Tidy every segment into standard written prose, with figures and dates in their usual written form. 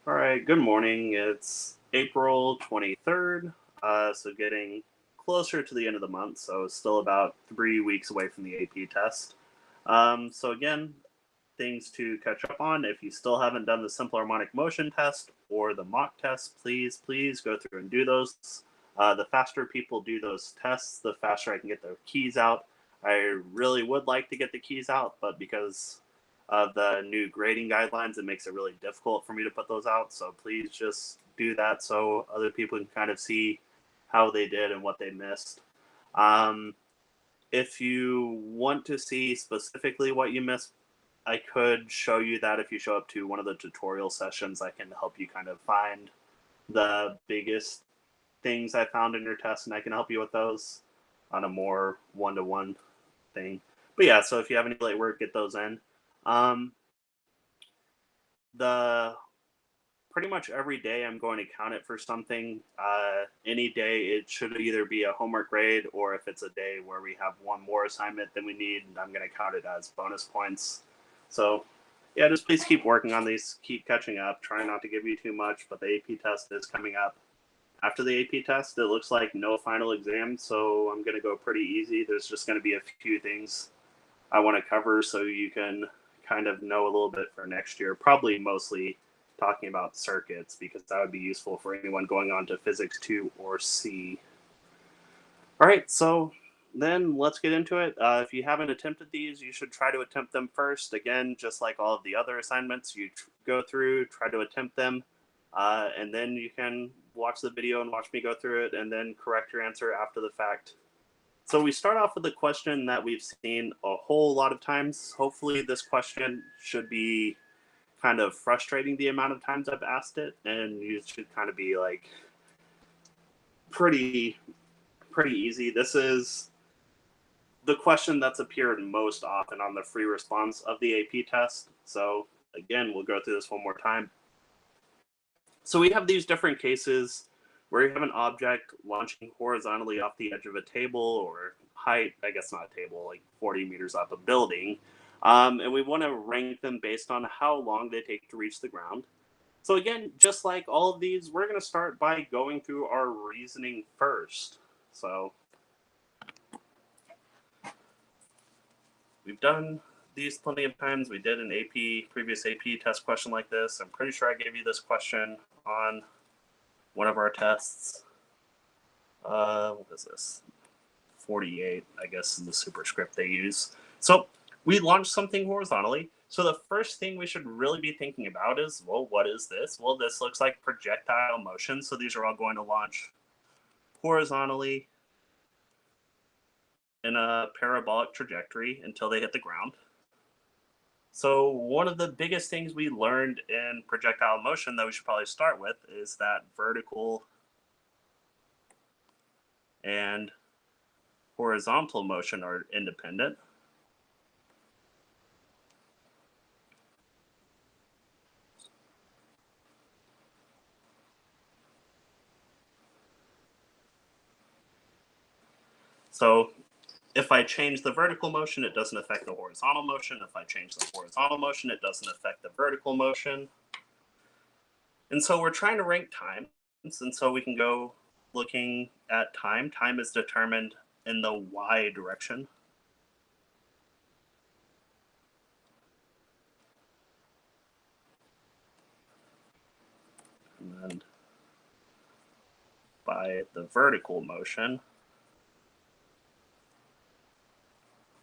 All right, good morning. It's April 23rd, so getting closer to the end of the month, so still about 3 weeks away from the AP test. So again, things to catch up on. If you still haven't done the simple harmonic motion test or the mock test, please go through and do those. The faster people do those tests, the faster I can get the keys out. I really would like to get the keys out, but because of the new grading guidelines, it makes it really difficult for me to put those out. So please just do that so other people can kind of see how they did and what they missed. Um, if you want to see specifically what you missed, I could show you that if you show up to one of the tutorial sessions. I can help you kind of find the biggest things I found in your test, and I can help you with those on a more one-to-one thing. But yeah, so if you have any late work, get those in. Um, the Pretty much every day I'm going to count it for something. Any day it should either be a homework grade, or if it's a day where we have one more assignment than we need, I'm going to count it as bonus points. So yeah, just please keep working on these, keep catching up, try not to give you too much, but the AP test is coming up. After the AP test, it looks like no final exam, so I'm going to go pretty easy. There's just going to be a few things I want to cover so you can kind of know a little bit for next year. Probably mostly talking about circuits, because that would be useful for anyone going on to Physics 2 or C. All right, so then let's get into it. If you haven't attempted these, you should try to attempt them first. Again, just like all of the other assignments, you go through, try to attempt them, and then you can watch the video and watch me go through it, and then correct your answer after the fact. So we start off with a question that we've seen a whole lot of times. Hopefully this question should be kind of frustrating the amount of times I've asked it, and you should kind of be like pretty easy. This is the question that's appeared most often on the free response of the AP test. So again, we'll go through this one more time. So we have these different cases where you have an object launching horizontally off the edge of a table, or height, I guess not a table, like 40 meters up a building. And we want to rank them based on how long they take to reach the ground. So again, just like all of these, we're going to start by going through our reasoning first. So we've done these plenty of times. We did an previous AP test question like this. I'm pretty sure I gave you this question on one of our tests. What is this? 48, I guess, is the superscript they use. So we launched something horizontally. So the first thing we should really be thinking about is, well, what is this? Well, this looks like projectile motion. So these are all going to launch horizontally in a parabolic trajectory until they hit the ground. So one of the biggest things we learned in projectile motion that we should probably start with is that vertical and horizontal motion are independent. So if I change the vertical motion, it doesn't affect the horizontal motion. If I change the horizontal motion, it doesn't affect the vertical motion. And so we're trying to rank times. And so we can go looking at time. Time is determined in the y direction. And then by the vertical motion,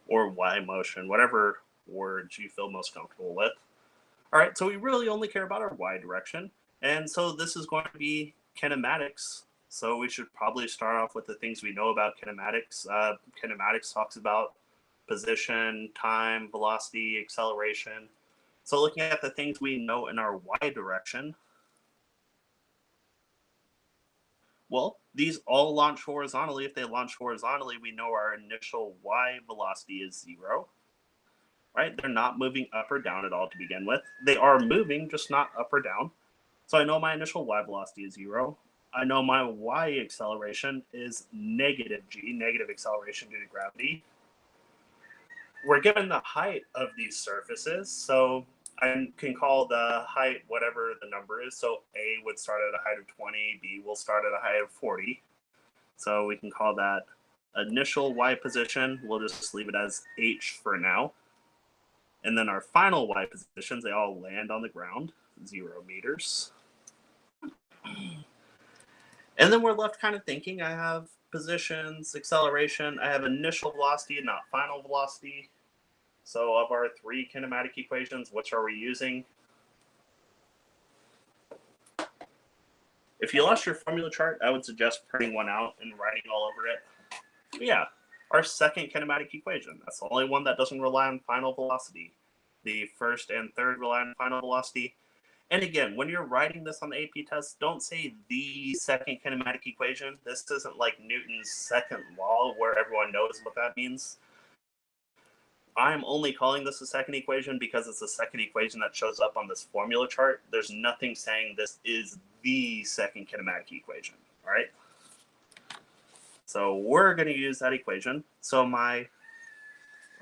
or y motion, whatever words you feel most comfortable with. All right, so we really only care about our y direction. And so this is going to be kinematics. So we should probably start off with the things we know about kinematics. Kinematics talks about position, time, velocity, acceleration. So looking at the things we know in our y direction, well, these all launch horizontally. If they launch horizontally, we know our initial y velocity is 0, right? They're not moving up or down at all to begin with. They are moving, just not up or down. So I know my initial y velocity is 0. I know my y acceleration is negative g, negative acceleration due to gravity. We're given the height of these surfaces. So I can call the height whatever the number is. So A would start at a height of 20, B will start at a height of 40. So we can call that initial Y position. We'll just leave it as H for now. And then our final Y positions, they all land on the ground, 0 meters. And then we're left kind of thinking, I have positions, acceleration, I have initial velocity, not final velocity. So of our 3 kinematic equations, which are we using? If you lost your formula chart, I would suggest printing one out and writing all over it. But yeah, our second kinematic equation, that's the only one that doesn't rely on final velocity. The first and third rely on final velocity. And again, when you're writing this on the AP test, don't say the second kinematic equation. This isn't like Newton's second law where everyone knows what that means. I'm only calling this a second equation because it's the second equation that shows up on this formula chart. There's nothing saying this is the second kinematic equation, all right? So we're going to use that equation. So my,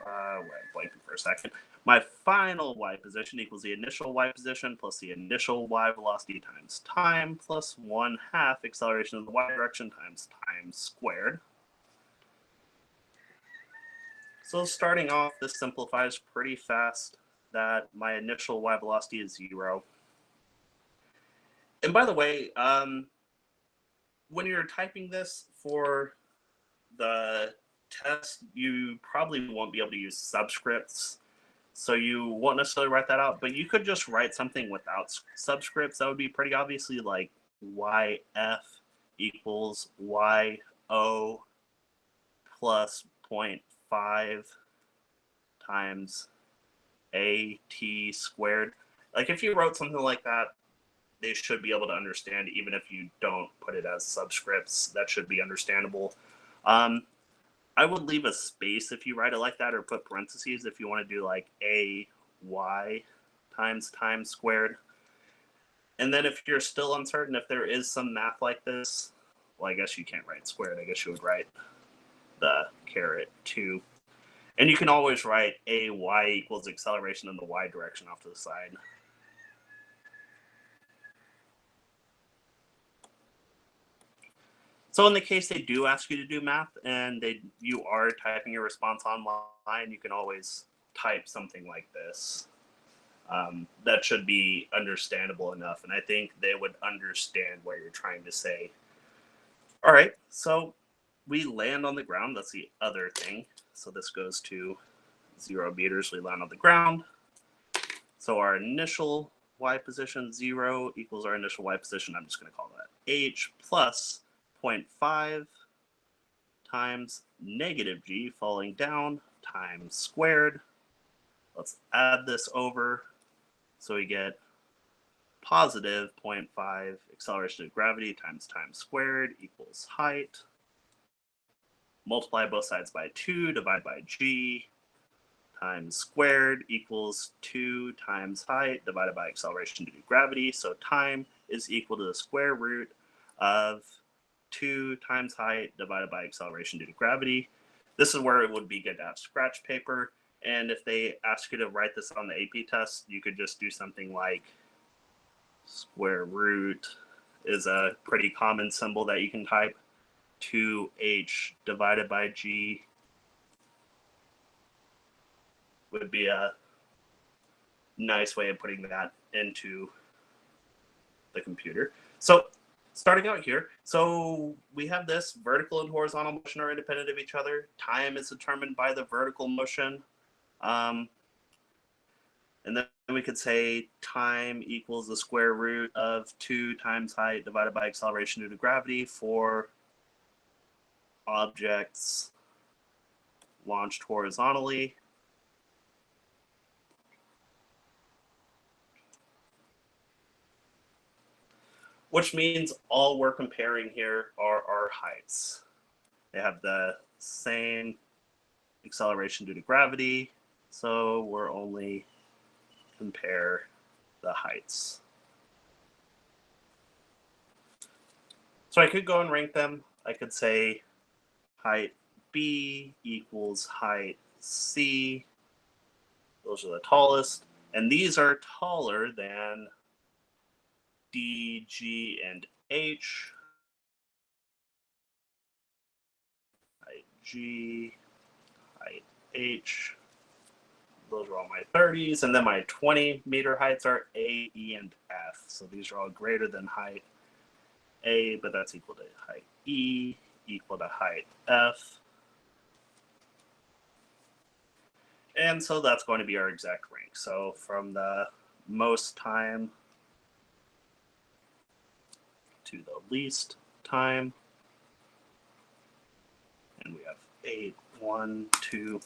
wait, blanking for a second. My final Y position equals the initial Y position plus the initial Y velocity times time plus 1/2 acceleration in the Y direction times time squared. So starting off, this simplifies pretty fast that my initial Y velocity is 0. And by the way, when you're typing this for the test, you probably won't be able to use subscripts. So you won't necessarily write that out, but you could just write something without subscripts. That would be pretty obviously like YF equals YO plus 0.5 times AT squared. Like if you wrote something like that, they should be able to understand, even if you don't put it as subscripts. That should be understandable. I would leave a space if you write it like that, or put parentheses if you want to do like AY times time squared. And then if you're still uncertain if there is some math like this, well, I guess you can't write squared. I guess you would write the caret 2. And you can always write AY equals acceleration in the Y direction off to the side. So in the case they do ask you to do math and you are typing your response online, you can always type something like this. That should be understandable enough, and I think they would understand what you're trying to say. All right, so we land on the ground. That's the other thing. So this goes to 0 meters. We land on the ground. So our initial Y position, 0, equals our initial Y position. I'm just going to call that H plus 0.5 times negative G falling down times squared. Let's add this over. So we get positive 0.5 acceleration of gravity times time squared equals height. Multiply both sides by 2, divide by G, times squared equals 2 times height divided by acceleration due to gravity. So time is equal to the square root of 2 times height divided by acceleration due to gravity. This is where it would be good to have scratch paper. And if they ask you to write this on the AP test, you could just do something like square root is a pretty common symbol that you can type. 2h divided by g would be a nice way of putting that into the computer. So starting out here, so we have this vertical and horizontal motion are independent of each other. Time is determined by the vertical motion. And then we could say time equals the square root of 2 times height divided by acceleration due to gravity for objects launched horizontally. Which means all we're comparing here are our heights. They have the same acceleration due to gravity, so we're only compare the heights. So I could go and rank them. I could say height B equals height C. Those are the tallest. And these are taller than D, G, and H. Height G, height H. Those are all my 30s. And then my 20-meter heights are A, E, and F. So these are all greater than height A, but that's equal to height E, equal to height F. And so that's going to be our exact rank. So from the most time to the least time. And we have 8, 1, 2,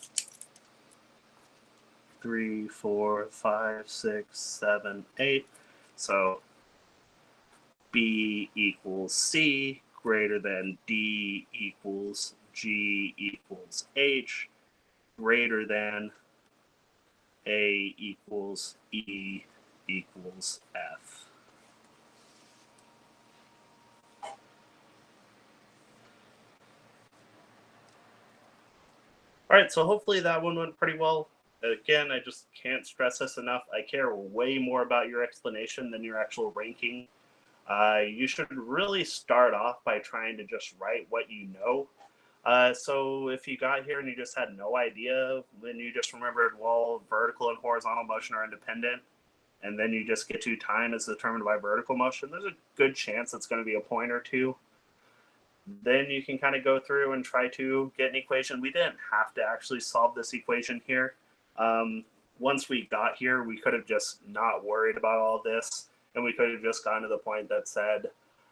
3, 4, 5, 6, 7, 8. So B equals C greater than D equals G equals H greater than A equals E equals F. All right, so hopefully that one went pretty well. Again, I just can't stress this enough. I care way more about your explanation than your actual ranking. You should really start off by trying to just write what you know. So if you got here and you just had no idea, then you just remembered, well, vertical and horizontal motion are independent, and then you just get to time is determined by vertical motion, there's a good chance it's going to be a point or two. Then you can kind of go through and try to get an equation. We didn't have to actually solve this equation here. Once we got here, we could have just not worried about all this, and we could have just gotten to the point that said,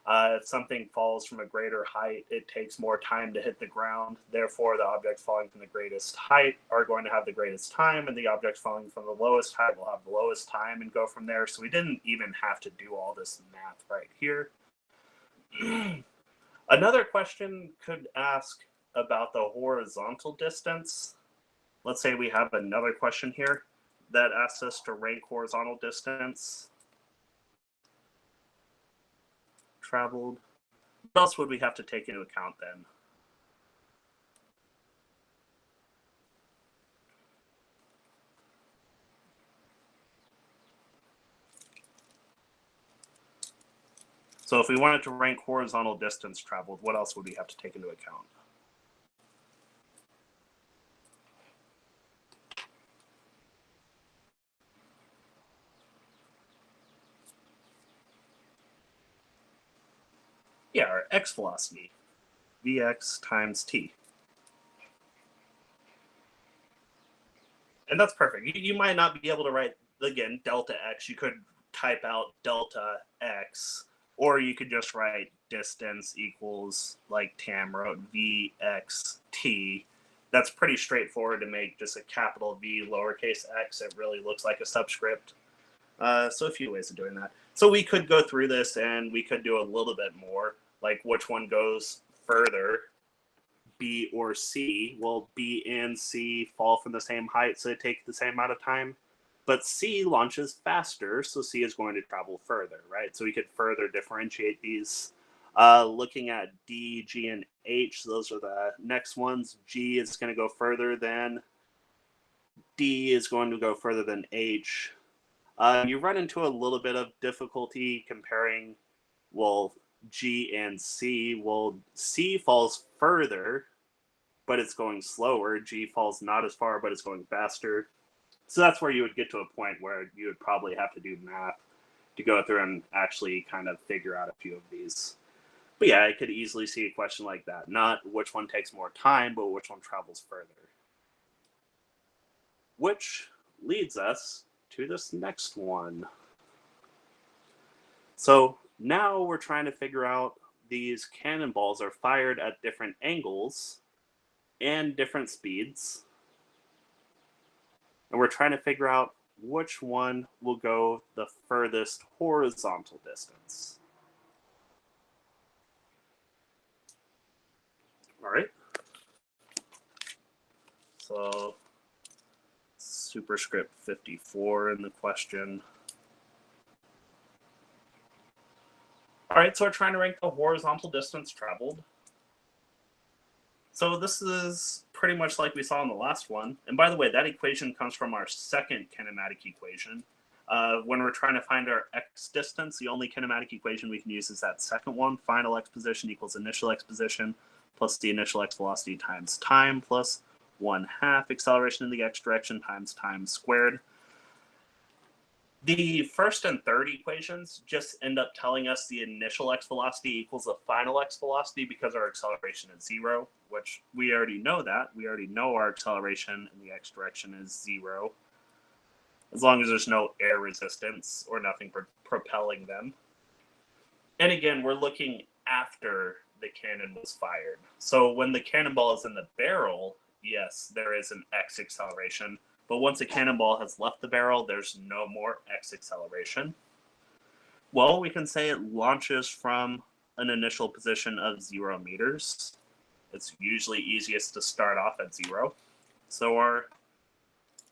if something falls from a greater height, it takes more time to hit the ground. Therefore, the objects falling from the greatest height are going to have the greatest time, and the objects falling from the lowest height will have the lowest time and go from there. So we didn't even have to do all this math right here. Another question could ask about the horizontal distance. Let's say we have another question here that asks us to rank horizontal distance traveled. What else would we have to take into account then? So if we wanted to rank horizontal distance traveled, what else would we have to take into account? Yeah, our x velocity, vx times t. And that's perfect. You might not be able to write, again, delta x. You could type out delta x, or you could just write distance equals, like Tam wrote, vxt. That's pretty straightforward to make just a capital V lowercase x. It really looks like a subscript. So a few ways of doing that. So we could go through this and we could do a little bit more, like which one goes further, B or C. Well, B and C fall from the same height, so they take the same amount of time. But C launches faster, so C is going to travel further, right? So we could further differentiate these. Looking at D, G, and H, those are the next ones. G is going to go further than D is going to go further than H. You run into a little bit of difficulty comparing, well, G and C. Well, C falls further, but it's going slower. G falls not as far, but it's going faster. So that's where you would get to a point where you would probably have to do math to go through and actually kind of figure out a few of these. But yeah, I could easily see a question like that. Not which one takes more time, but which one travels further. Which leads us to this next one. So now we're trying to figure out, these cannonballs are fired at different angles and different speeds. And we're trying to figure out which one will go the furthest horizontal distance. All right. So superscript 54 in the question. All right, so we're trying to rank the horizontal distance traveled. So this is pretty much like we saw in the last one. And by the way, that equation comes from our second kinematic equation. When we're trying to find our x distance, the only kinematic equation we can use is that second one. Final x position equals initial x position plus the initial x velocity times time plus 1/2 acceleration in the x direction times time squared. The first and third equations just end up telling us the initial x velocity equals the final x velocity because our acceleration is 0, which we already know that. We already know our acceleration in the x direction is 0, as long as there's no air resistance or nothing propelling them. And again, we're looking after the cannon was fired. So when the cannonball is in the barrel, yes, there is an x acceleration. But once a cannonball has left the barrel, there's no more x acceleration. Well, we can say it launches from an initial position of 0 meters. It's usually easiest to start off at 0. So our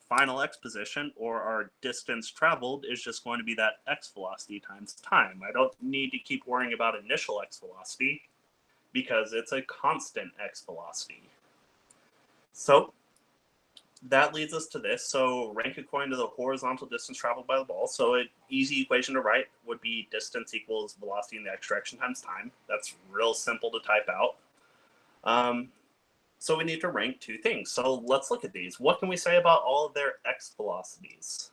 final x position, or our distance traveled, is just going to be that x velocity times time. I don't need to keep worrying about initial x velocity because it's a constant x velocity. So that leads us to this. So rank according to the horizontal distance traveled by the ball. So an easy equation to write would be distance equals velocity in the x direction times time. That's real simple to type out. So we need to rank two things. So let's look at these. What can we say about all of their x velocities?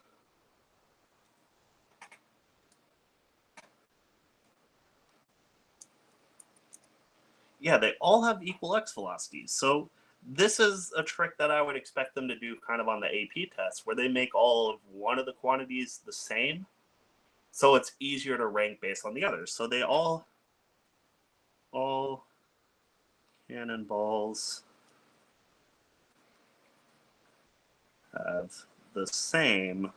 Yeah, they all have equal x velocities. So this is a trick that I would expect them to do kind of on the AP test, where they make all of one of the quantities the same, so it's easier to rank based on the others. So they all cannonballs have the same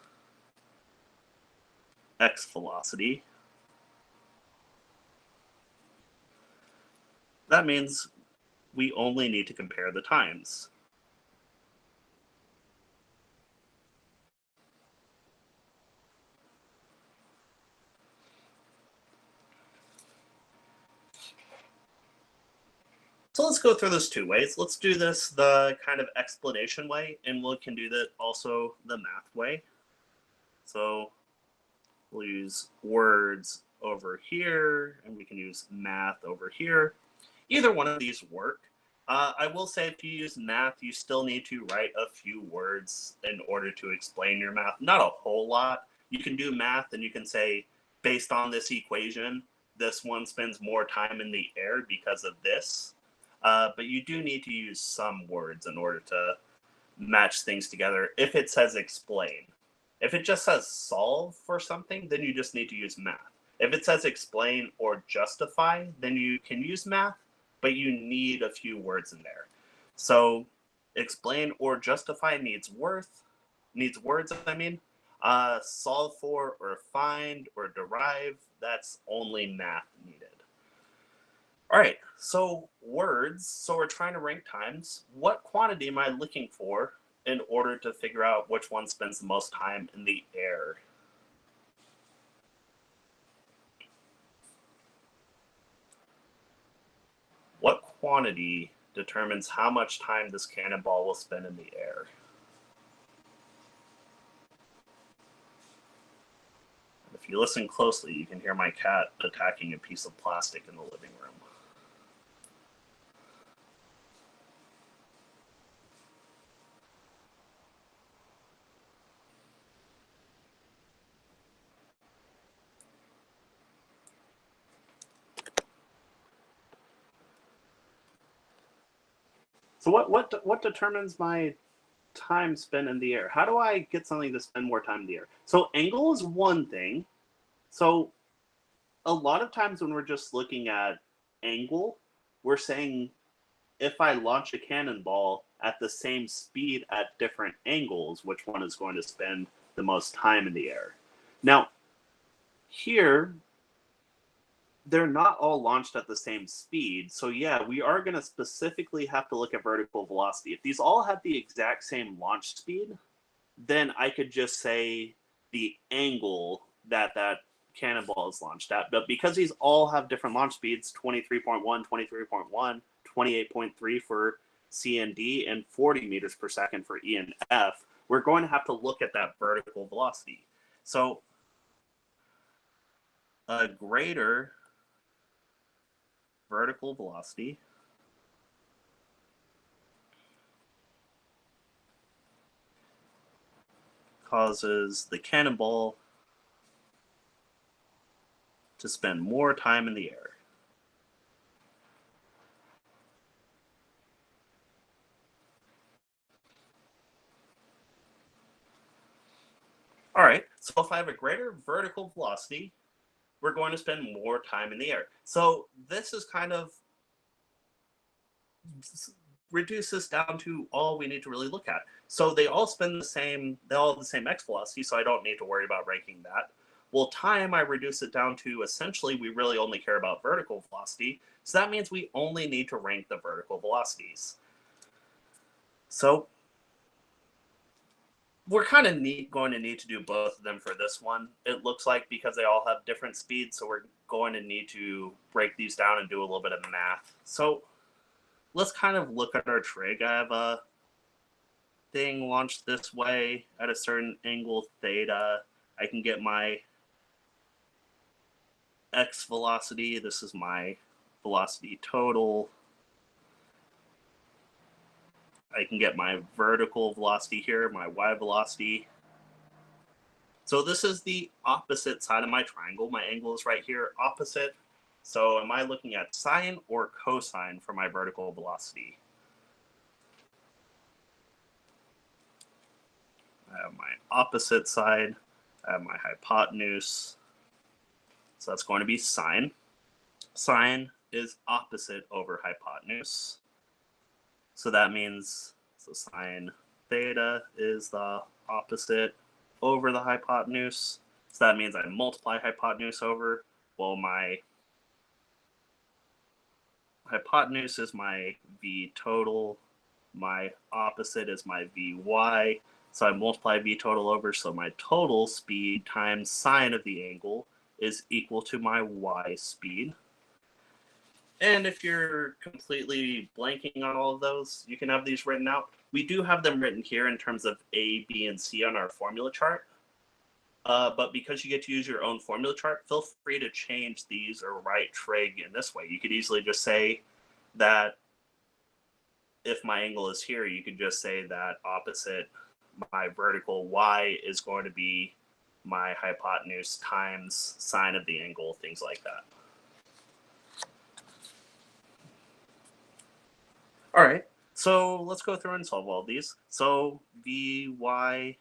x velocity. That means we only need to compare the times. So let's go through this two ways. Let's do this the kind of explanation way, and we can do that also the math way. So we'll use words over here, and we can use math over here. Either one of these work. I will say if you use math, you still need to write a few words in order to explain your math. Not a whole lot. You can do math and you can say, based on this equation, this one spends more time in the air because of this. But you do need to use some words in order to match things together if it says explain. If it just says solve for something, then you just need to use math. If it says explain or justify, then you can use math, but you need a few words in there. So explain or justify needs words, I mean. Solve for or find or derive, that's only math needed. All right, so words. So we're trying to rank times. What quantity am I looking for in order to figure out which one spends the most time in the air? What quantity determines how much time this cannonball will spend in the air? If you listen closely, you can hear my cat attacking a piece of plastic in the living room. So what determines my time spent in the air? How do I get something to spend more time in the air? So angle is one thing. So a lot of times when we're just looking at angle, we're saying if I launch a cannonball at the same speed at different angles, which one is going to spend the most time in the air? Now, here, they're not all launched at the same speed. So yeah, we are going to specifically have to look at vertical velocity. If these all have the exact same launch speed, then I could just say the angle that cannonball is launched at. But because these all have different launch speeds, 23.1, 23.1, 28.3 for C and D, and 40 meters per second for E and F, we're going to have to look at that vertical velocity. So a greater vertical velocity causes the cannonball to spend more time in the air. All right, so if I have a greater vertical velocity, we're going to spend more time in the air. So this is kind of reduce this down to all we need to really look at. So they all have the same x velocity, so I don't need to worry about ranking that. Well, time, I reduce it down to essentially we really only care about vertical velocity. So that means we only need to rank the vertical velocities. So we're kind of going to need to do both of them for this one. It looks like because they all have different speeds, so we're going to need to break these down and do a little bit of math. So let's kind of look at our trig. I have a thing launched this way at a certain angle theta. I can get my x velocity. This is my velocity total. I can get my vertical velocity here, my y velocity. So this is the opposite side of my triangle. My angle is right here, opposite. So am I looking at sine or cosine for my vertical velocity? I have my opposite side. I have my hypotenuse. So that's going to be sine. Sine is opposite over hypotenuse. So that means, so sine theta is the opposite over the hypotenuse. So that means I multiply hypotenuse over. Well, my hypotenuse is my v total. My opposite is my vy. So I multiply v total over. So my total speed times sine of the angle is equal to my y speed. And if you're completely blanking on all of those, you can have these written out. We do have them written here in terms of A, B, and C on our formula chart. But because you get to use your own formula chart, feel free to change these or write trig in this way. You could easily just say that if my angle is here, you could just say that opposite my vertical y is going to be my hypotenuse times sine of the angle, things like that. All right, so let's go through and solve all these. So Vya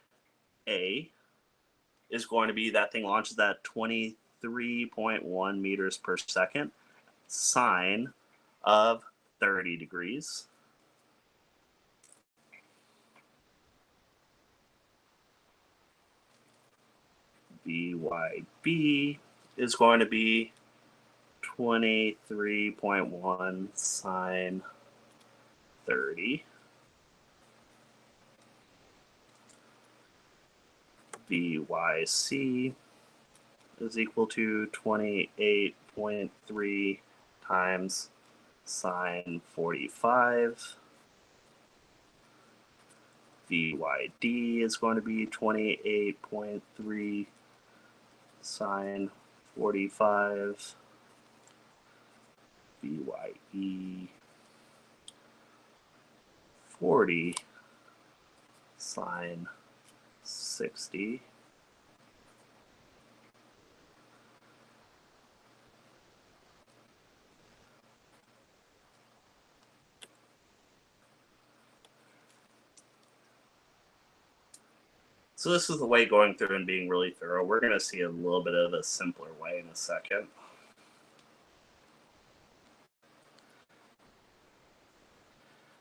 is going to be that thing launches at 23.1 meters per second, sine of 30 degrees. Vyb is going to be 23.1 sine 30. Vyc is equal to 28.3 times sine 45. Vyd is going to be 28.3 sine 45. Vye 40 sine 60. So this is the way going through and being really thorough. We're going to see a little bit of a simpler way in a second.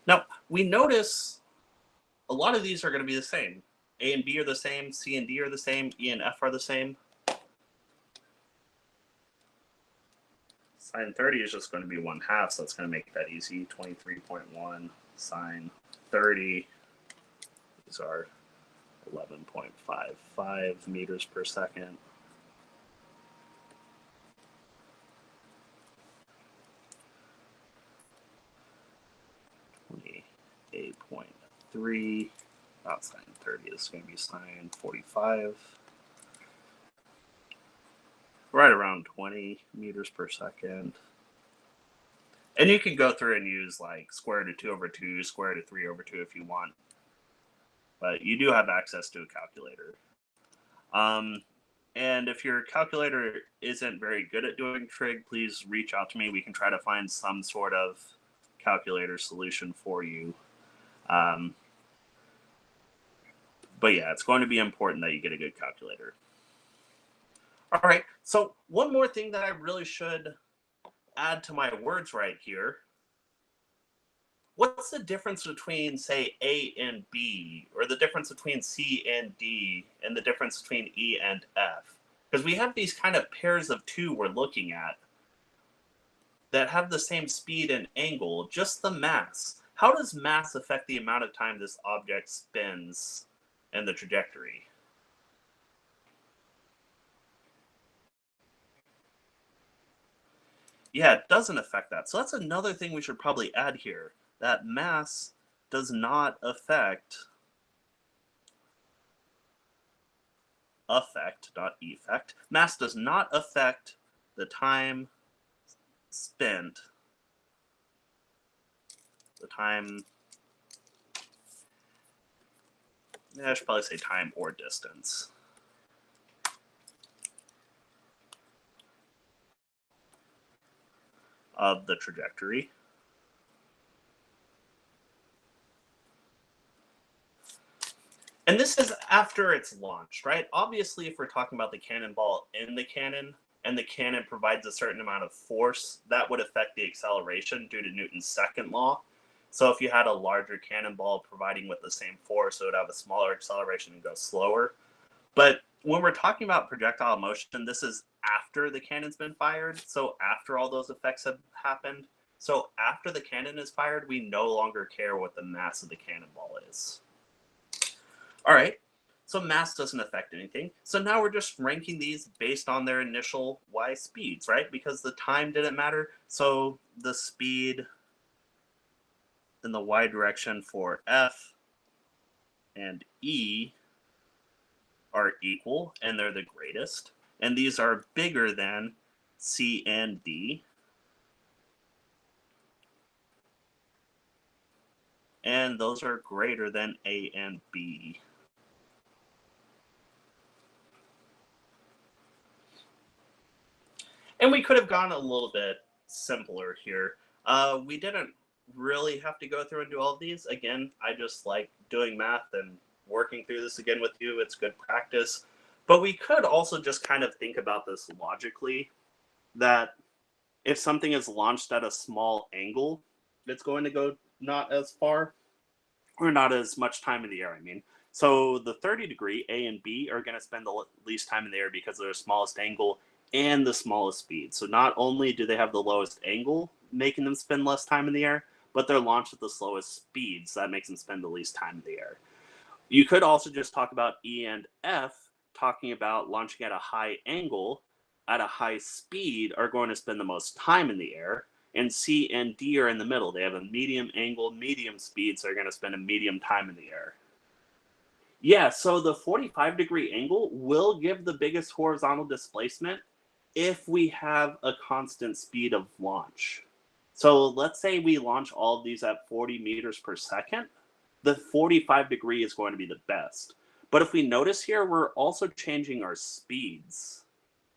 Now, we notice a lot of these are going to be the same. A and B are the same, C and D are the same, E and F are the same. Sine 30 is just going to be 1/2, so it's going to make that easy. 23.1 sine 30. These are 11.55 meters per second. 0.3, not sine 30, it's going to be sine 45. Right around 20 meters per second. And you can go through and use like square root of 2 over 2, square root of 3 over 2 if you want. But you do have access to a calculator. And if your calculator isn't very good at doing trig, please reach out to me. We can try to find some sort of calculator solution for you. But yeah, it's going to be important that you get a good calculator. All right, so one more thing that I really should add to my words right here. What's the difference between, say, A and B, or the difference between C and D, and the difference between E and F? Because we have these kind of pairs of two we're looking at that have the same speed and angle, just the mass. How does mass affect the amount of time this object spins and the trajectory? Yeah, it doesn't affect that. So that's another thing we should probably add here, that mass does not affect, not effect, mass does not affect the time spent, I should probably say time or distance. Of the trajectory. And this is after it's launched, right? Obviously, if we're talking about the cannonball in the cannon, and the cannon provides a certain amount of force, that would affect the acceleration due to Newton's second law. So if you had a larger cannonball providing with the same force, it would have a smaller acceleration and go slower. But when we're talking about projectile motion, this is after the cannon's been fired, so after all those effects have happened. So after the cannon is fired, we no longer care what the mass of the cannonball is. All right, so mass doesn't affect anything. So now we're just ranking these based on their initial y speeds, right? Because the time didn't matter, so the speed in the y direction for F and E are equal, and they're the greatest. And these are bigger than C and D. And those are greater than A and B. And we could have gone a little bit simpler here. We didn't really have to go through and do all of these. Again, I just like doing math and working through this again with you. It's good practice. But we could also just kind of think about this logically, that if something is launched at a small angle, it's going to go not as far, or not as much time in the air, I mean. So the 30 degree, A and B, are going to spend the least time in the air because of their smallest angle and the smallest speed. So not only do they have the lowest angle, making them spend less time in the air, but they're launched at the slowest speed, so that makes them spend the least time in the air. You could also just talk about E and F, talking about launching at a high angle, at a high speed, are going to spend the most time in the air. And C and D are in the middle. They have a medium angle, medium speed, so they're going to spend a medium time in the air. Yeah, so the 45 degree angle will give the biggest horizontal displacement if we have a constant speed of launch. So let's say we launch all of these at 40 meters per second. The 45 degree is going to be the best. But if we notice here, we're also changing our speeds.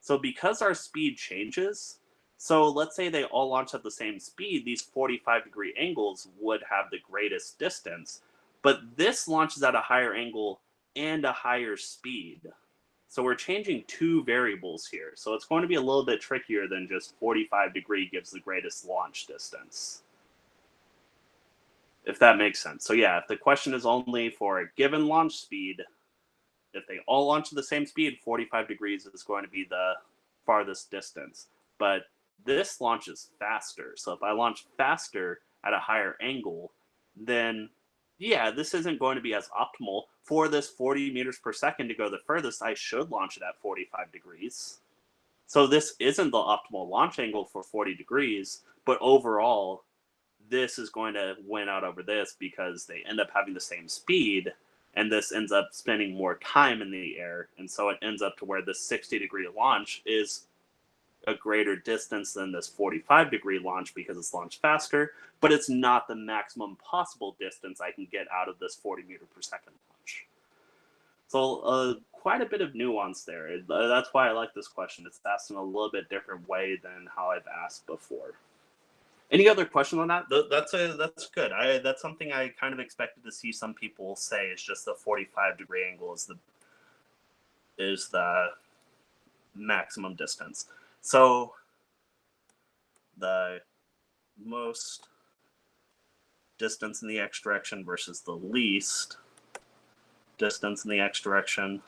So because our speed changes, so let's say they all launch at the same speed, these 45 degree angles would have the greatest distance. But this launches at a higher angle and a higher speed. So we're changing two variables here. So it's going to be a little bit trickier than just 45 degree gives the greatest launch distance, if that makes sense. So yeah, if the question is only for a given launch speed, if they all launch at the same speed, 45 degrees is going to be the farthest distance. But this launches faster. So if I launch faster at a higher angle, then yeah, this isn't going to be as optimal. For this 40 meters per second to go the furthest, I should launch it at 45 degrees. So this isn't the optimal launch angle for 40 degrees, but overall, this is going to win out over this because they end up having the same speed, and this ends up spending more time in the air, and so it ends up to where this 60-degree launch is a greater distance than this 45-degree launch because it's launched faster, but it's not the maximum possible distance I can get out of this 40 meter per second launch. So quite a bit of nuance there. That's why I like this question. It's asked in a little bit different way than how I've asked before. Any other questions on that? That's good. That's something I kind of expected to see some people say. It's just the 45-degree angle is the maximum distance. So the most distance in the x direction versus the least distance in the x direction.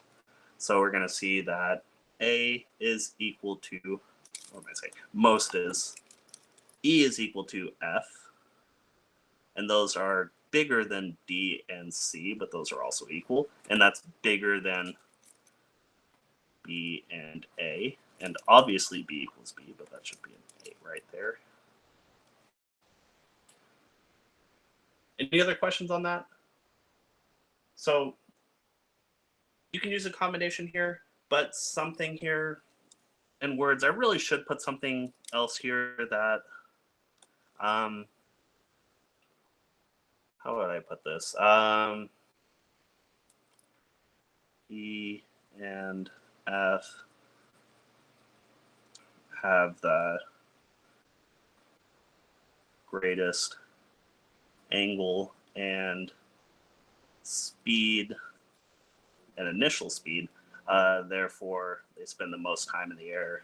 So we're going to see that A is equal to, what am I saying? Most is. E is equal to F. And those are bigger than D and C, but those are also equal. And that's bigger than B and A. And obviously B equals B, but that should be an A right there. Any other questions on that? So you can use a combination here, but something here in words, I really should put something else here that, how would I put this? E and F have the greatest angle and speed and initial speed. Therefore, they spend the most time in the air.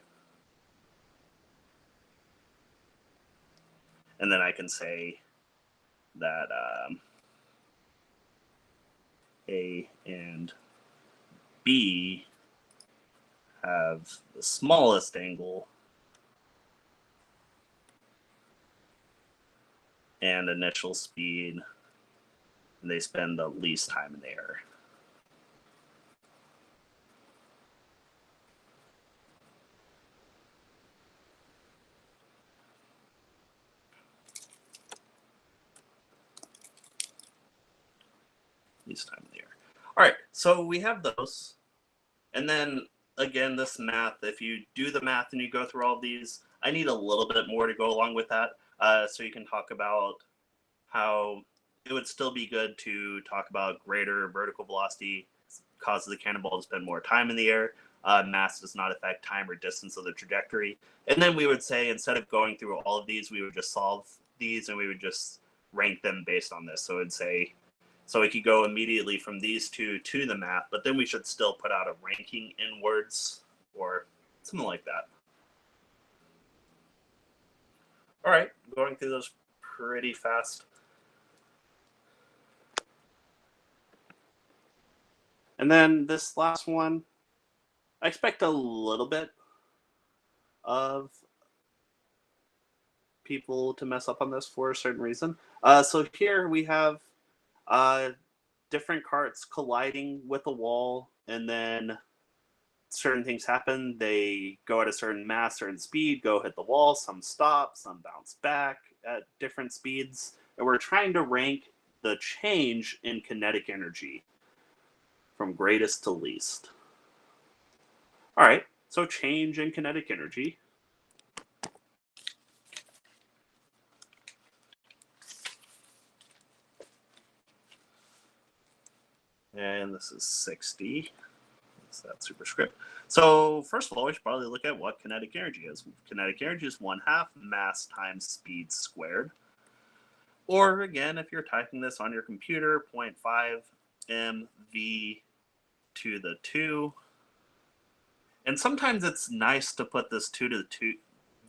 And then I can say that A and B have the smallest angle and initial speed, and they spend the least time in the air. Least time in the air. All right, so we have those. And then again, this math, if you do the math and you go through all of these, I need a little bit more to go along with that. So you can talk about how it would still be good to talk about greater vertical velocity causes the cannonball to spend more time in the air. Mass does not affect time or distance of the trajectory. And then we would say, instead of going through all of these, we would just solve these and we would just rank them based on this. So it'd say, so we could go immediately from these two to the math, but then we should still put out a ranking in words or something like that. All right, going through those pretty fast. And then this last one, I expect a little bit of people to mess up on this for a certain reason. So here we have different carts colliding with a wall, and then certain things happen. They go at a certain mass, certain speed, go hit the wall. Some stop, some bounce back at different speeds. And we're trying to rank the change in kinetic energy from greatest to least. All right, so change in kinetic energy. And this is 60. That's that superscript. So first of all, we should probably look at what kinetic energy is. Kinetic energy is 1/2 mass times speed squared. Or again, if you're typing this on your computer, 0.5 mv to the 2. And sometimes it's nice to put this 2 to the 2,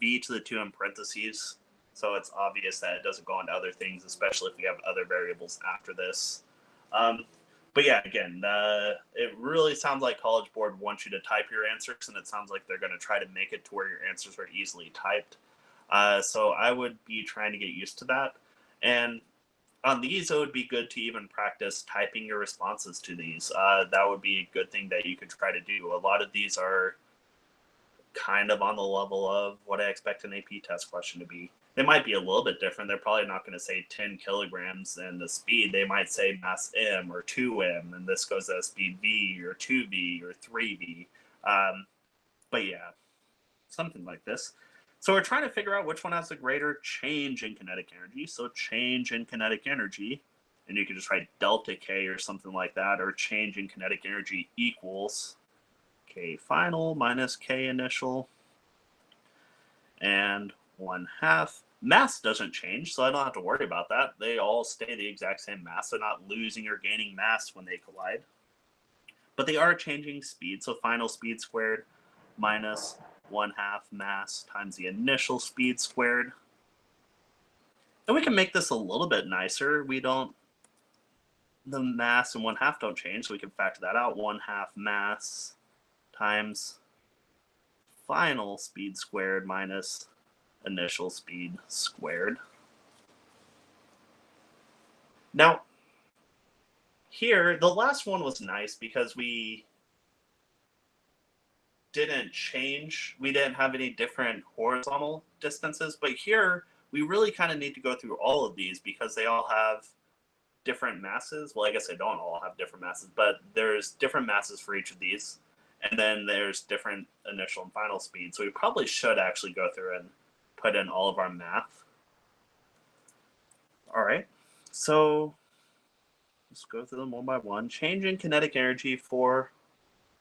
v to the 2 in parentheses, so it's obvious that it doesn't go into other things, especially if we have other variables after this. But yeah, again, it really sounds like College Board wants you to type your answers, and it sounds like they're going to try to make it to where your answers are easily typed. So I would be trying to get used to that. And on these, it would be good to even practice typing your responses to these. That would be a good thing that you could try to do. A lot of these are kind of on the level of what I expect an AP test question to be. They might be a little bit different. They're probably not going to say 10 kilograms and the speed. They might say mass M or 2M, and this goes at speed V or 2V or 3V. But yeah, something like this. So we're trying to figure out which one has a greater change in kinetic energy. So change in kinetic energy, and you can just write delta K or something like that, or change in kinetic energy equals K final minus K initial, and 1/2. Mass doesn't change, so I don't have to worry about that. They all stay the exact same mass. They're not losing or gaining mass when they collide. But they are changing speed, so final speed squared minus 1/2 mass times the initial speed squared. And we can make this a little bit nicer. The mass and 1/2 don't change, so we can factor that out. 1/2 mass times final speed squared minus initial speed squared. Now, here, the last one was nice because we didn't change. We didn't have any different horizontal distances, but here we really kind of need to go through all of these because they all have different masses. Well, I guess they don't all have different masses, but there's different masses for each of these. And then there's different initial and final speed. So we probably should actually go through and put in all of our math. All right, so let's go through them one by one. Change in kinetic energy for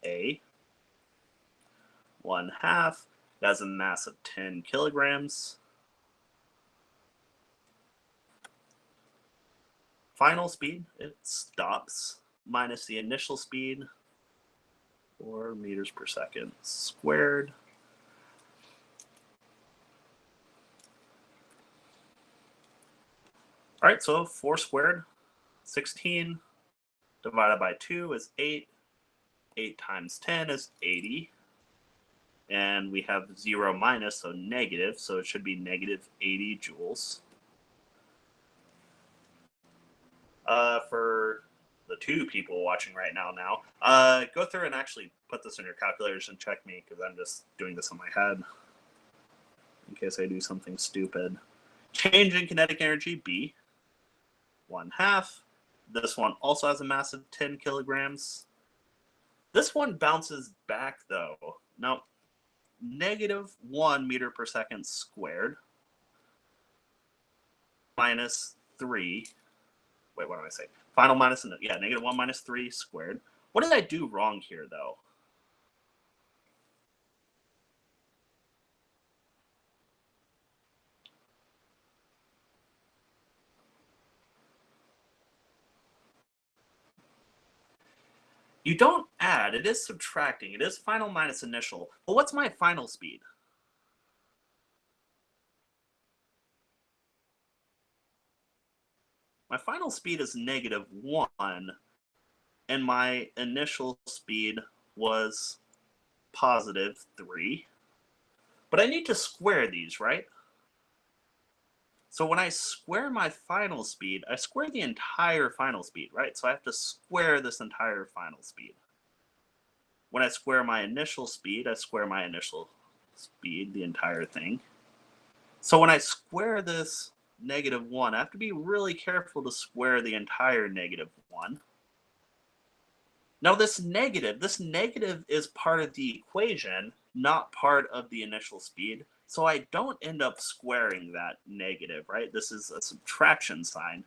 A, 1/2. It has a mass of 10 kilograms. Final speed, it stops, minus the initial speed, 4 meters per second squared. All right, so 4 squared, 16, divided by 2 is 8. 8 times 10 is 80. And we have 0 minus, so negative, so it should be negative 80 joules. For the 2 people watching right now, go through and actually put this in your calculators and check me, because I'm just doing this in my head in case I do something stupid. Change in kinetic energy, B, 1/2. This one also has a mass of 10 kilograms. This one bounces back, though. Now, negative 1 meter per second squared minus 3. Wait, what do I say? Final minus, yeah, negative 1 minus 3 squared. What did I do wrong here, though? You don't add. It is subtracting. It is final minus initial. But what's my final speed? My final speed is negative 1, and my initial speed was positive 3. But I need to square these, right? So when I square my final speed, I square the entire final speed, right? So I have to square this entire final speed. When I square my initial speed, I square my initial speed, the entire thing. So when I square this negative 1, I have to be really careful to square the entire negative 1. Now this negative is part of the equation, not part of the initial speed. So I don't end up squaring that negative, right? This is a subtraction sign.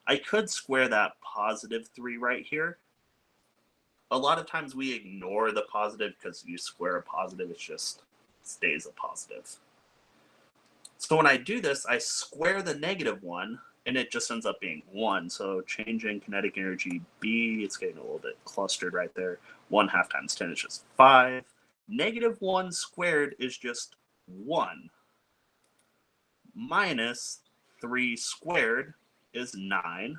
I could square that positive 3 right here. A lot of times we ignore the positive because you square a positive, it just stays a positive. So when I do this, I square the negative 1, and it just ends up being 1. So changing kinetic energy B, it's getting a little bit clustered right there. 1/2 times 10 is just 5. Negative 1 squared is just 1. Minus 3 squared is 9.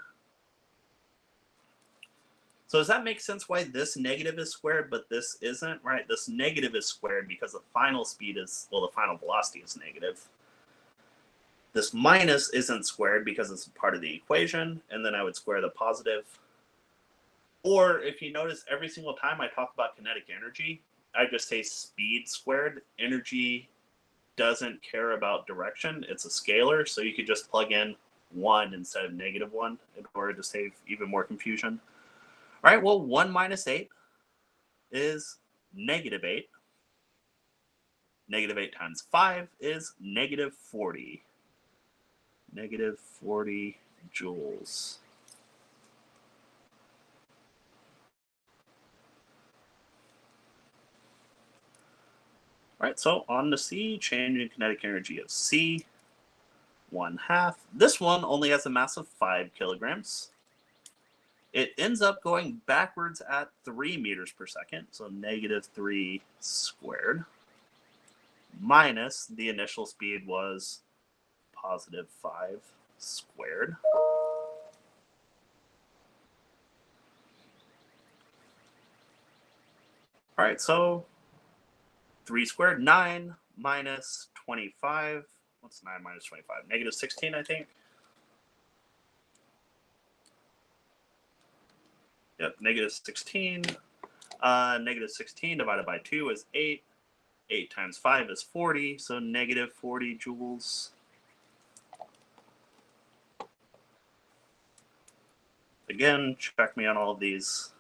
So does that make sense why this negative is squared, but this isn't, right? This negative is squared because the final speed is, well, the final velocity is negative. This minus isn't squared because it's part of the equation, and then I would square the positive. Or if you notice, every single time I talk about kinetic energy, I just say speed squared. Energy doesn't care about direction. It's a scalar, so you could just plug in 1 instead of -1 in order to save even more confusion. All right, well, 1 minus 8 is -8. -8 times 5 is -40. -40 joules. All right, so on to C, change in kinetic energy of C, 1/2. This one only has a mass of 5 kilograms. It ends up going backwards at 3 meters per second, so -3 squared, minus the initial speed was +5 squared. All right, so 3 squared, 9 minus 25. What's 9 minus 25? -16, I think. Yep, -16. -16 divided by 2 is 8. 8 times 5 is 40, so -40 joules. Again, check me on all of these.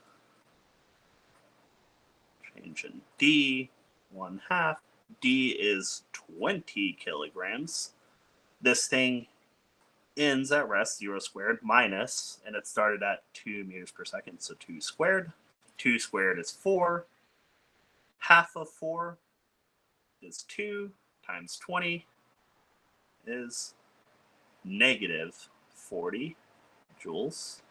Change in D, 1/2. D is 20 kilograms. This thing ends at rest, 0 squared, minus, and it started at 2 meters per second, so 2 squared. 2 squared is 4. Half of 4 is 2 times 20 is -40 joules.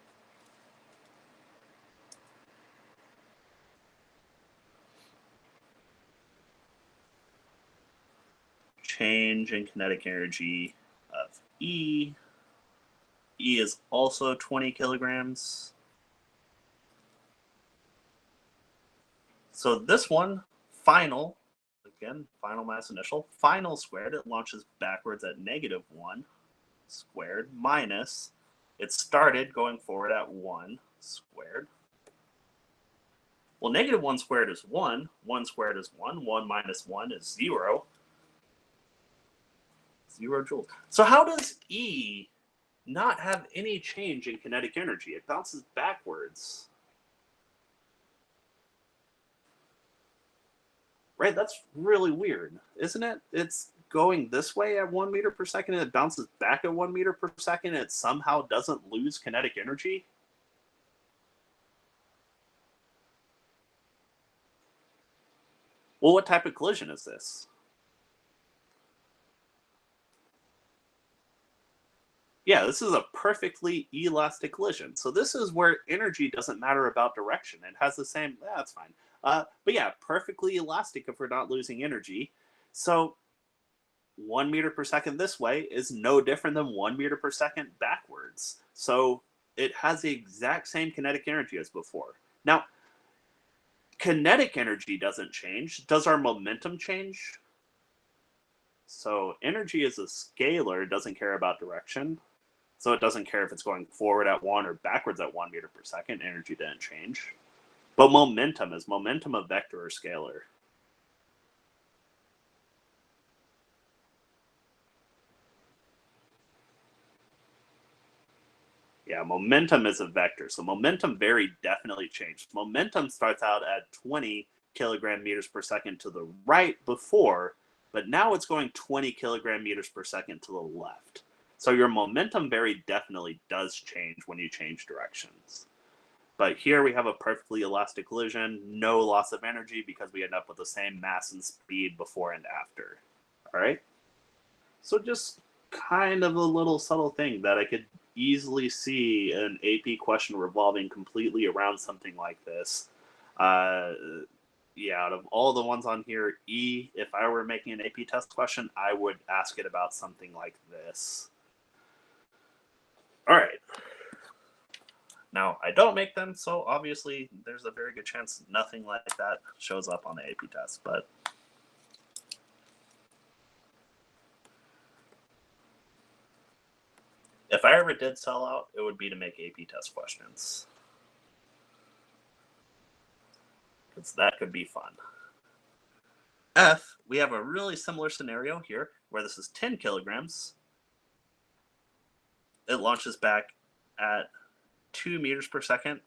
Change in kinetic energy of E. E is also 20 kilograms. So this one, final, again, final mass initial, final squared, it launches backwards at -1 squared minus, it started going forward at 1 squared. Well, -1 squared is 1, 1 squared is 1, 1 minus 1 is 0. 0 joules. So how does E not have any change in kinetic energy? It bounces backwards. Right? That's really weird, isn't it? It's going this way at 1 meter per second and it bounces back at 1 meter per second and it somehow doesn't lose kinetic energy. Well, what type of collision is this? Yeah, this is a perfectly elastic collision. So this is where energy doesn't matter about direction. It has the same, yeah, that's fine. But yeah, perfectly elastic if we're not losing energy. So 1 meter per second this way is no different than 1 meter per second backwards. So it has the exact same kinetic energy as before. Now, kinetic energy doesn't change. Does our momentum change? So energy is a scalar, it doesn't care about direction. So it doesn't care if it's going forward at 1 or backwards at 1 meter per second. Energy didn't change. But momentum, is momentum a vector or scalar? Yeah, momentum is a vector. So momentum very definitely changed. Momentum starts out at 20 kilogram meters per second to the right before, but now it's going 20 kilogram meters per second to the left. So your momentum very definitely does change when you change directions. But here we have a perfectly elastic collision, no loss of energy because we end up with the same mass and speed before and after. All right? So just kind of a little subtle thing that I could easily see an AP question revolving completely around something like this. Uh, yeah, out of all the ones on here, E, if I were making an AP test question, I would ask it about something like this. All right. Now, I don't make them, so obviously there's a very good chance nothing like that shows up on the AP test, but if I ever did sell out, it would be to make AP test questions. Because that could be fun. F we have a really similar scenario here where this is 10 kilograms. It launches back at 2 meters per second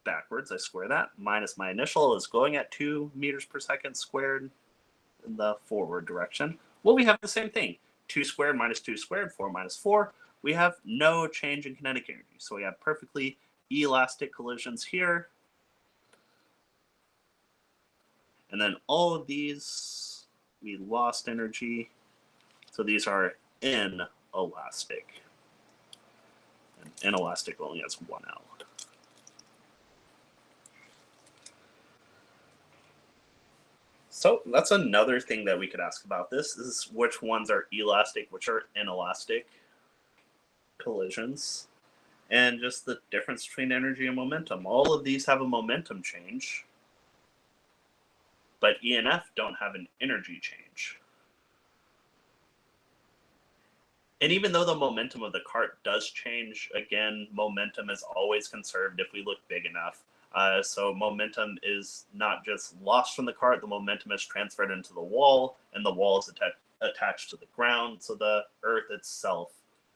backwards. I square that. Minus my initial is going at 2 meters per second squared in the forward direction. Well, we have the same thing. 2 squared minus 2 squared, 4 minus 4. We have no change in kinetic energy. So we have perfectly elastic collisions here. And then all of these, we lost energy. So these are inelastic. And inelastic only has one L. So that's another thing that we could ask about this is which ones are elastic, which are inelastic collisions, and just the difference between energy and momentum. All of these have a momentum change, but E and F don't have an energy change. And even though the momentum of the cart does change, again, momentum is always conserved if we look big enough. So momentum is not just lost from the cart, the momentum is transferred into the wall, and the wall is attached to the ground, so the earth itself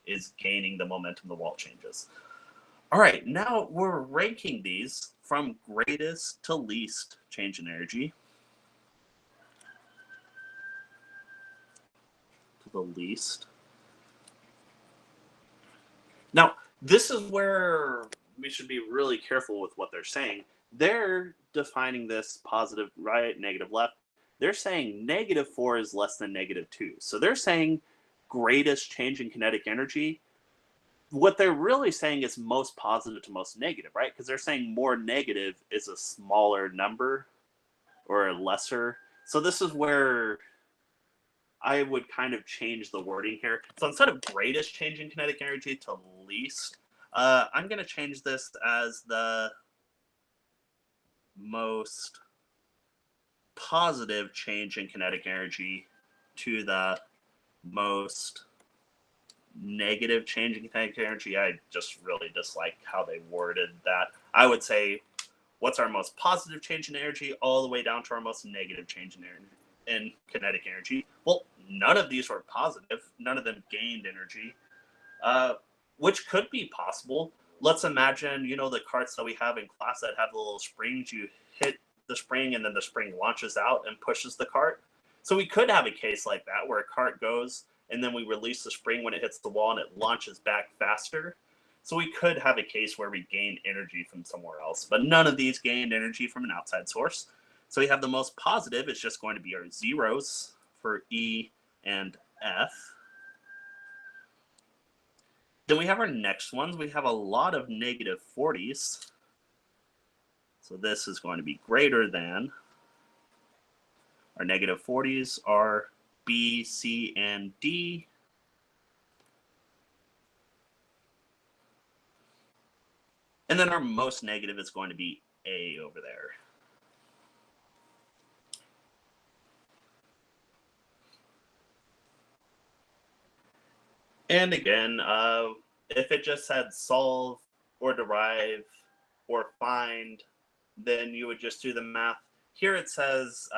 is gaining the momentum the wall changes. All right, now we're ranking these from greatest to least change in energy. To the least. Now, this is where we should be really careful with what they're saying. They're defining this positive right, negative left. They're saying -4 is less than -2. So they're saying greatest change in kinetic energy. What they're really saying is most positive to most negative, right? Because they're saying more negative is a smaller number or a lesser. So this is where I would kind of change the wording here. So instead of greatest change in kinetic energy to least, I'm going to change this as the most positive change in kinetic energy to the most negative change in kinetic energy. I just really dislike how they worded that. I would say, what's our most positive change in energy all the way down to our most negative change in energy? In kinetic energy. Well, none of these were positive. None of them gained energy, which could be possible. Let's imagine, the carts that we have in class that have the little springs. You hit the spring and then the spring launches out and pushes the cart. So we could have a case like that where a cart goes and then we release the spring when it hits the wall and it launches back faster. So we could have a case where we gain energy from somewhere else, but none of these gained energy from an outside source. So we have the most positive, it's just going to be our zeros for E and F. Then we have our next ones. We have a lot of -40s. So this is going to be greater than. Our -40s are B, C, and D. And then our most negative is going to be A over there. And again, if it just said solve or derive or find, then you would just do the math. Here it says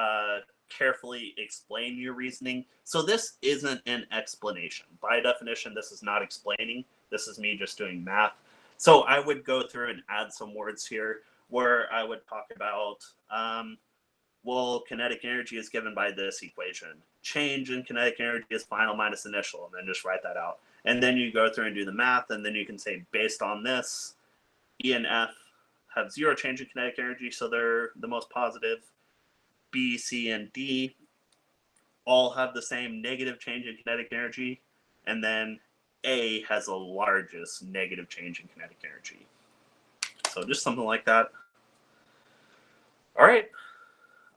carefully explain your reasoning. So this isn't an explanation. By definition, this is not explaining. This is me just doing math. So I would go through and add some words here where I would talk about, well, kinetic energy is given by this equation. Change in kinetic energy is final minus initial, and then just write that out. And then you go through and do the math, and then you can say, based on this, E and F have 0 change in kinetic energy, so they're the most positive. B, C, and D all have the same negative change in kinetic energy, and then A has the largest negative change in kinetic energy. So just something like that. All right.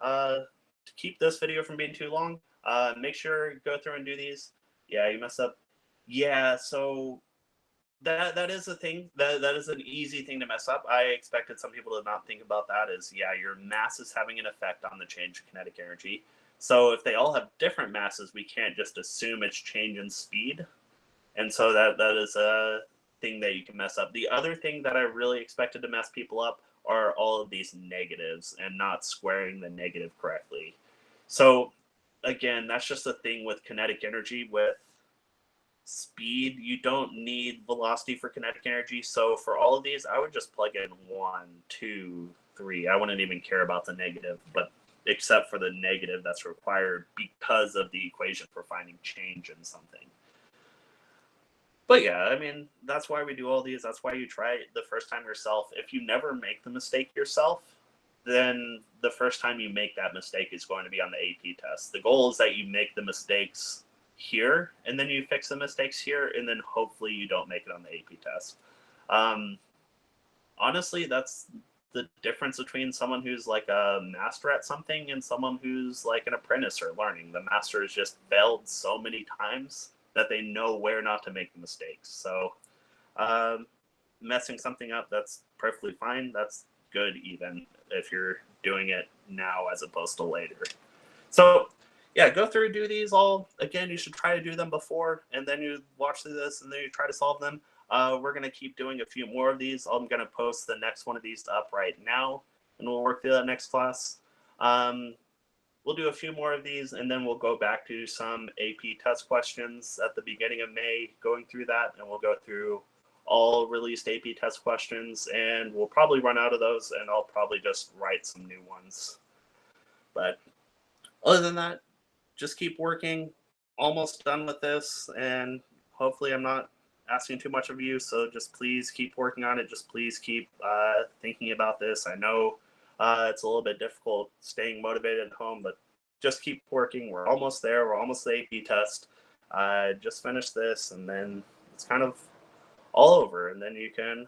To keep this video from being too long, make sure you go through and do these. Yeah, you messed up. Yeah, so that is a thing. That is an easy thing to mess up. I expected some people to not think about that as, yeah, your mass is having an effect on the change in kinetic energy. So if they all have different masses, we can't just assume it's change in speed. And so that is a thing that you can mess up. The other thing that I really expected to mess people up are all of these negatives and not squaring the negative correctly. So again, that's just a thing with kinetic energy. With speed, you don't need velocity for kinetic energy. So for all of these, I would just plug in 1, 2, 3. I wouldn't even care about the negative, but except for the negative that's required because of the equation for finding change in something. But yeah, I mean, that's why we do all these. That's why you try it the first time yourself. If you never make the mistake yourself, then the first time you make that mistake is going to be on the AP test. The goal is that you make the mistakes here, and then you fix the mistakes here, and then hopefully you don't make it on the AP test. Um, Honestly, that's the difference between someone who's like a master at something and someone who's like an apprentice or learning. The master has just failed so many times that they know where not to make the mistakes. So, um, messing something up, that's perfectly fine. That's good, even if you're doing it now as opposed to later. So, yeah, go through, do these all. Again, you should try to do them before, and then you watch through this, and then you try to solve them. We're going to keep doing a few more of these. I'm going to post the next one of these up right now, and we'll work through that next class. Um, we'll do a few more of these, and then we'll go back to some AP test questions at the beginning of May, going through that, and we'll go through all released AP test questions, and we'll probably run out of those, and I'll probably just write some new ones. But other than that, just keep working. Almost done with this, and hopefully, I'm not asking too much of you. So just please keep working on it. Just please keep thinking about this. I know it's a little bit difficult staying motivated at home, but just keep working. We're almost there. We're almost the AP test. Just finish this, and then it's kind of all over. And then you can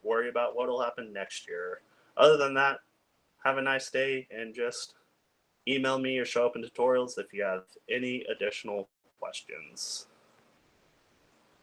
worry about what will happen next year. Other than that, have a nice day, and just email me or show up in tutorials if you have any additional questions.